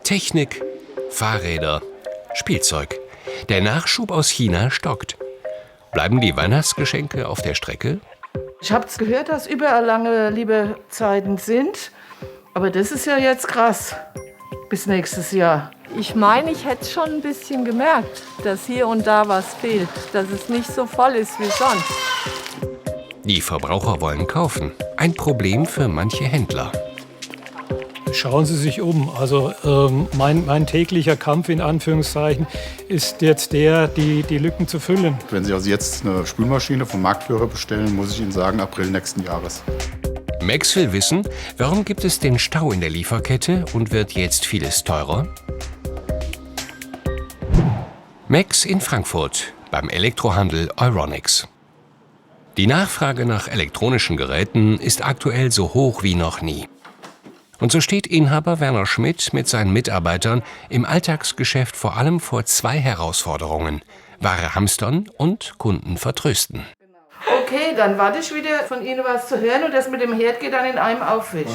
Technik, Fahrräder, Spielzeug. Der Nachschub aus China stockt. Bleiben die Weihnachtsgeschenke auf der Strecke? Ich habe gehört, dass überall lange Lieferzeiten sind. Aber das ist ja jetzt krass. Bis nächstes Jahr. Ich meine, ich hätte schon ein bisschen gemerkt, dass hier und da was fehlt. Dass es nicht so voll ist wie sonst. Die Verbraucher wollen kaufen. Ein Problem für manche Händler. Schauen Sie sich um. Also mein täglicher Kampf in Anführungszeichen ist jetzt die Lücken zu füllen. Wenn Sie also jetzt eine Spülmaschine vom Marktführer bestellen, muss ich Ihnen sagen, April nächsten Jahres. Max will wissen, warum gibt es den Stau in der Lieferkette und wird jetzt vieles teurer? Max in Frankfurt beim Elektrohandel Euronics. Die Nachfrage nach elektronischen Geräten ist aktuell so hoch wie noch nie. Und so steht Inhaber Werner Schmidt mit seinen Mitarbeitern im Alltagsgeschäft vor allem vor zwei Herausforderungen: Ware hamstern und Kunden vertrösten. Okay, dann warte ich wieder von Ihnen was zu hören und das mit dem Herd geht dann in einem Aufwisch.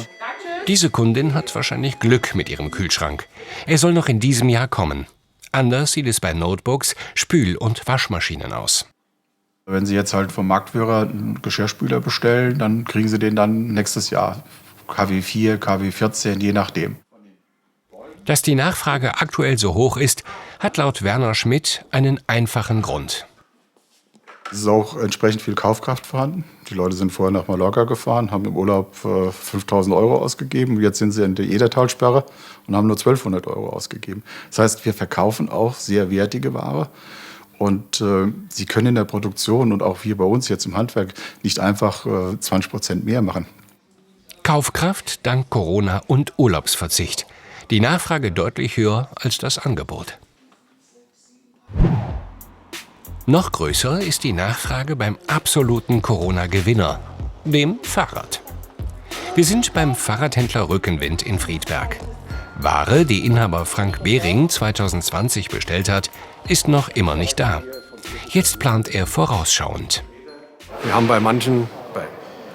Diese Kundin hat wahrscheinlich Glück mit ihrem Kühlschrank. Er soll noch in diesem Jahr kommen. Anders sieht es bei Notebooks, Spül- und Waschmaschinen aus. Wenn Sie jetzt halt vom Marktführer einen Geschirrspüler bestellen, dann kriegen Sie den dann nächstes Jahr. KW 4, KW 14, je nachdem. Dass die Nachfrage aktuell so hoch ist, hat laut Werner Schmidt einen einfachen Grund. Es ist auch entsprechend viel Kaufkraft vorhanden. Die Leute sind vorher nach Mallorca gefahren, haben im Urlaub 5.000 € ausgegeben. Jetzt sind sie in der Edertalsperre und haben nur 1.200 € ausgegeben. Das heißt, wir verkaufen auch sehr wertige Ware. Und sie können in der Produktion und auch wir bei uns jetzt im Handwerk nicht einfach 20% mehr machen. Kaufkraft dank Corona und Urlaubsverzicht. Die Nachfrage deutlich höher als das Angebot. Noch größer ist die Nachfrage beim absoluten Corona-Gewinner, dem Fahrrad. Wir sind beim Fahrradhändler Rückenwind in Friedberg. Ware, die Inhaber Frank Behring 2020 bestellt hat, ist noch immer nicht da. Jetzt plant er vorausschauend. Wir haben bei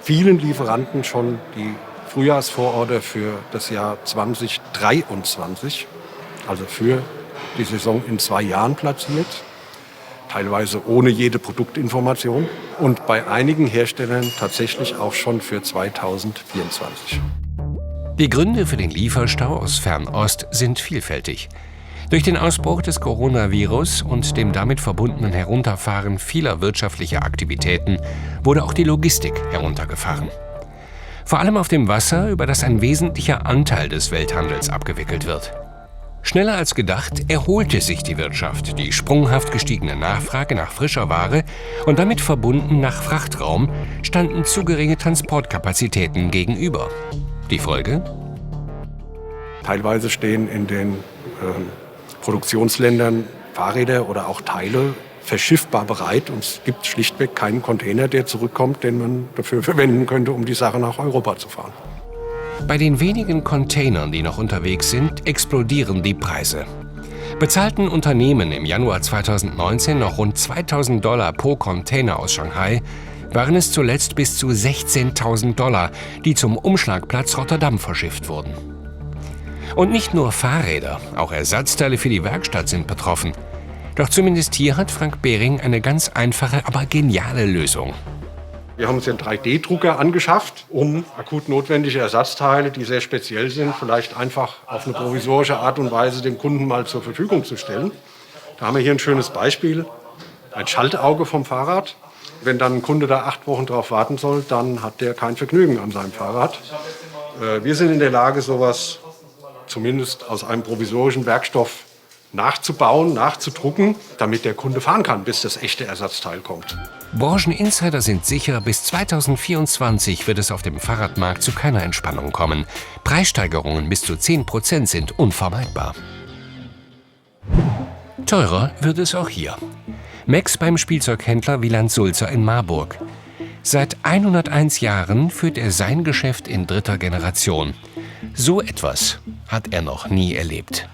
vielen Lieferanten schon die Frühjahrsvororder für das Jahr 2023, also für die Saison in 2 Jahren platziert. Teilweise ohne jede Produktinformation und bei einigen Herstellern tatsächlich auch schon für 2024. Die Gründe für den Lieferstau aus Fernost sind vielfältig. Durch den Ausbruch des Coronavirus und dem damit verbundenen Herunterfahren vieler wirtschaftlicher Aktivitäten wurde auch die Logistik heruntergefahren. Vor allem auf dem Wasser, über das ein wesentlicher Anteil des Welthandels abgewickelt wird. Schneller als gedacht erholte sich die Wirtschaft. Die sprunghaft gestiegene Nachfrage nach frischer Ware und damit verbunden nach Frachtraum standen zu geringe Transportkapazitäten gegenüber. Die Folge? Teilweise stehen in den Produktionsländern Fahrräder oder auch Teile verschiffbar bereit und es gibt schlichtweg keinen Container, der zurückkommt, den man dafür verwenden könnte, um die Sache nach Europa zu fahren. Bei den wenigen Containern, die noch unterwegs sind, explodieren die Preise. Bezahlten Unternehmen im Januar 2019 noch rund $2.000 pro Container aus Shanghai, waren es zuletzt bis zu $16.000, die zum Umschlagplatz Rotterdam verschifft wurden. Und nicht nur Fahrräder, auch Ersatzteile für die Werkstatt sind betroffen. Doch zumindest hier hat Frank Behring eine ganz einfache, aber geniale Lösung. Wir haben uns einen 3D-Drucker angeschafft, um akut notwendige Ersatzteile, die sehr speziell sind, vielleicht einfach auf eine provisorische Art und Weise dem Kunden mal zur Verfügung zu stellen. Da haben wir hier ein schönes Beispiel, ein Schaltauge vom Fahrrad. Wenn dann ein Kunde da 8 Wochen drauf warten soll, dann hat der kein Vergnügen an seinem Fahrrad. Wir sind in der Lage, sowas zumindest aus einem provisorischen Werkstoff nachzubauen, nachzudrucken, damit der Kunde fahren kann, bis das echte Ersatzteil kommt. Brancheninsider sind sicher, bis 2024 wird es auf dem Fahrradmarkt zu keiner Entspannung kommen. Preissteigerungen bis zu 10% sind unvermeidbar. Teurer wird es auch hier. Max beim Spielzeughändler Wieland Sulzer in Marburg. Seit 101 Jahren führt er sein Geschäft in 3. Generation. So etwas hat er noch nie erlebt.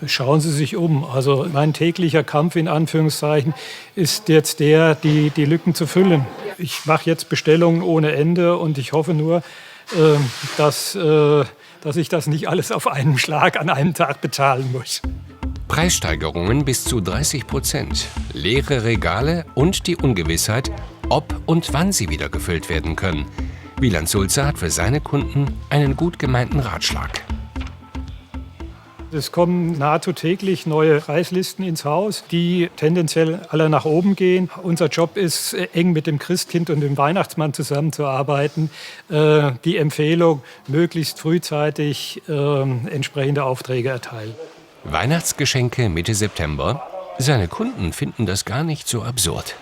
Schauen Sie sich um. Also mein täglicher Kampf in Anführungszeichen ist jetzt die Lücken zu füllen. Ich mache jetzt Bestellungen ohne Ende und ich hoffe nur, dass dass ich das nicht alles auf einen Schlag an einem Tag bezahlen muss. Preissteigerungen bis zu 30%, leere Regale und die Ungewissheit, ob und wann sie wieder gefüllt werden können. Wieland Sulzer hat für seine Kunden einen gut gemeinten Ratschlag. Es kommen nahezu täglich neue Preislisten ins Haus, die tendenziell alle nach oben gehen. Unser Job ist, eng mit dem Christkind und dem Weihnachtsmann zusammenzuarbeiten. Die Empfehlung, möglichst frühzeitig entsprechende Aufträge erteilen. Weihnachtsgeschenke Mitte September? Seine Kunden finden das gar nicht so absurd.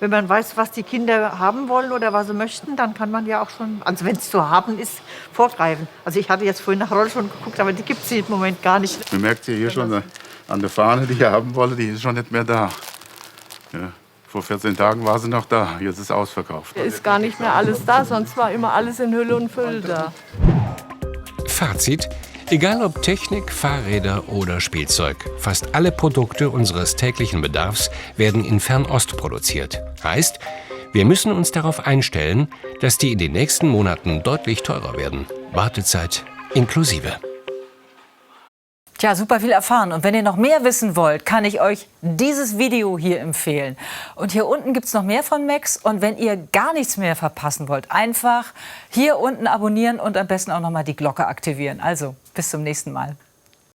Wenn man weiß, was die Kinder haben wollen oder was sie möchten, dann kann man ja auch schon, also wenn es zu haben ist, vorgreifen. Also ich hatte jetzt vorhin nach Roll schon geguckt, aber die gibt es im Moment gar nicht. Man merkt hier schon an der Fahne, die ich haben wollte, die ist schon nicht mehr da. Ja, vor 14 Tagen war sie noch da, jetzt ist ausverkauft. Ist gar nicht mehr alles da, sonst war immer alles in Hülle und Fülle da. Fazit: Egal ob Technik, Fahrräder oder Spielzeug, fast alle Produkte unseres täglichen Bedarfs werden in Fernost produziert. Heißt, wir müssen uns darauf einstellen, dass die in den nächsten Monaten deutlich teurer werden. Wartezeit inklusive. Tja, super viel erfahren. Und wenn ihr noch mehr wissen wollt, kann ich euch dieses Video hier empfehlen. Und hier unten gibt es noch mehr von Max. Und wenn ihr gar nichts mehr verpassen wollt, einfach hier unten abonnieren und am besten auch noch mal die Glocke aktivieren. Also, bis zum nächsten Mal.